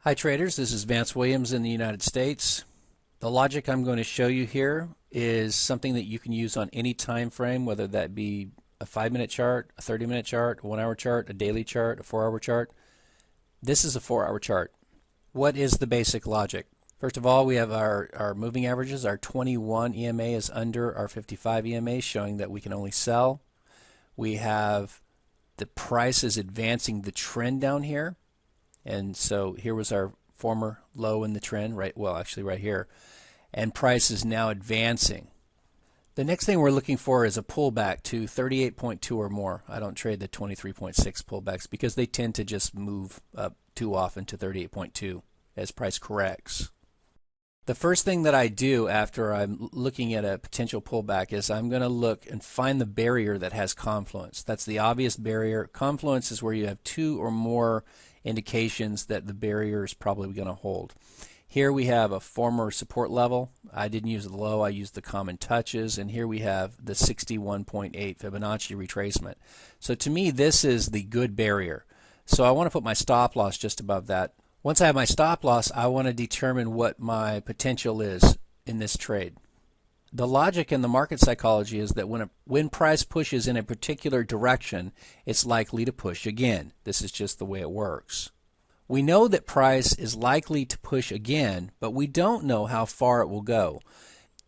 Hi traders, this is Vance Williams in the United States. The logic I'm going to show you here is something that you can use on any time frame, whether that be a 5-minute chart, a 30-minute chart, a 1-hour chart, a daily chart, a 4-hour chart. This is a 4-hour chart. What is the basic logic? First of all, we have our moving averages. Our 21 EMA is under our 55 EMA, showing that we can only sell. We have the price is advancing the trend down here. And so here was our former low in the trend, right? Well, actually right here. And price is now advancing. The next thing we're looking for is a pullback to 38.2 or more. I don't trade the 23.6 pullbacks because they tend to just move up too often to 38.2 as price corrects. The first thing that I do after I'm looking at a potential pullback is I'm going to look and find the barrier that has confluence. That's the obvious barrier. Confluence is where you have two or more indications that the barrier is probably going to hold. Here we have a former support level. I didn't use the low, I used the common touches, and here we have the 61.8 Fibonacci retracement. So to me, this is the good barrier. So I want to put my stop loss just above that. Once I have my stop loss, I want to determine what my potential is in this trade. The logic in the market psychology is that when price pushes in a particular direction, it's likely to push again. This is just the way it works. We know that price is likely to push again, but we don't know how far it will go.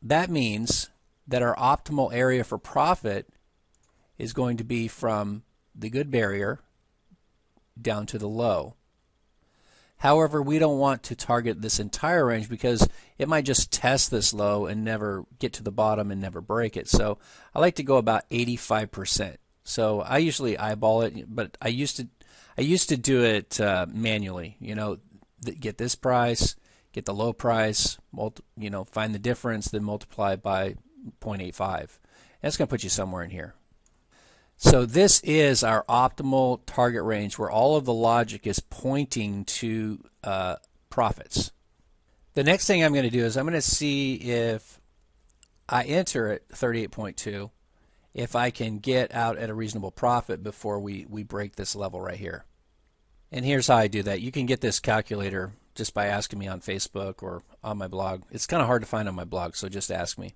That means that our optimal area for profit is going to be from the good barrier down to the low. However, we don't want to target this entire range because it might just test this low and never get to the bottom and never break it. So I like to go about 85%. So I usually eyeball it, but I used to do it manually. You know, get this price, get the low price, find the difference, then multiply by 0.85. That's going to put you somewhere in here. So this is our optimal target range where all of the logic is pointing to profits. The next thing I'm going to do is I'm going to see if I enter at 38.2, if I can get out at a reasonable profit before we break this level right here. And here's how I do that. You can get this calculator just by asking me on Facebook or on my blog. It's kind of hard to find on my blog, so just ask me.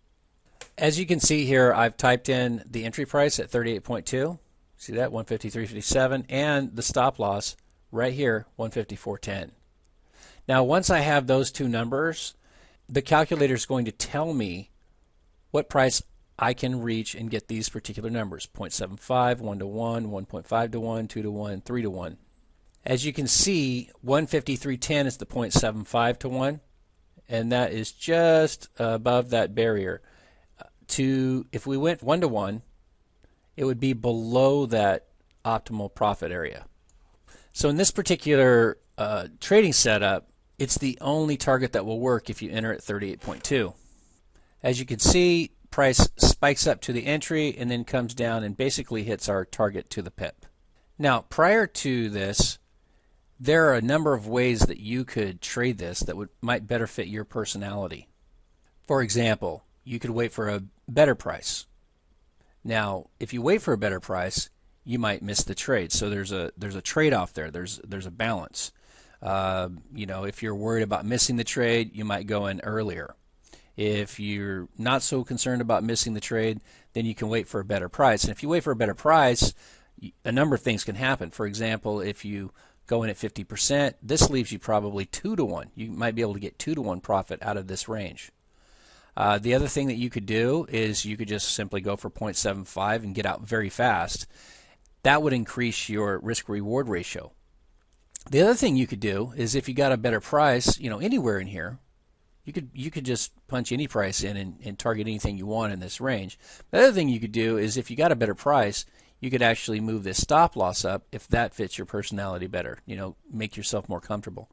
As you can see here, I've typed in the entry price at 38.2. See that? 153.57. And the stop loss right here, 154.10. Now, once I have those two numbers, the calculator is going to tell me what price I can reach and get these particular numbers. 0.75, 1 to 1, 1.5 to 1, 2 to 1, 3 to 1. As you can see, 153.10 is the 0.75 to 1. And that is just above that barrier. If we went 1 to 1, it would be below that optimal profit area. So in this particular trading setup, it's the only target that will work if you enter at 38.2. As you can see, price spikes up to the entry and then comes down and basically hits our target to the pip. Now, prior to this, there are a number of ways that you could trade this that might better fit your personality. For example, you could wait for a better price. Now, if you wait for a better price, you might miss the trade. So there's a trade-off there. There's a balance. If you're worried about missing the trade, you might go in earlier. If you're not so concerned about missing the trade, then you can wait for a better price. And if you wait for a better price, a number of things can happen. For example, if you go in at 50%, this leaves you probably 2 to 1. You might be able to get 2 to 1 profit out of this range. The other thing that you could do is you could just simply go for 0.75 and get out very fast. That would increase your risk-reward ratio. The other thing you could do is if you got a better price, anywhere in here, you could just punch any price in and target anything you want in this range. The other thing you could do is if you got a better price, you could actually move this stop loss up if that fits your personality better, make yourself more comfortable.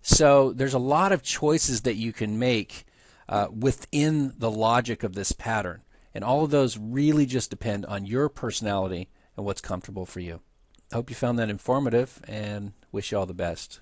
So there's a lot of choices that you can make within the logic of this pattern. And all of those really just depend on your personality and what's comfortable for you. I hope you found that informative and wish you all the best.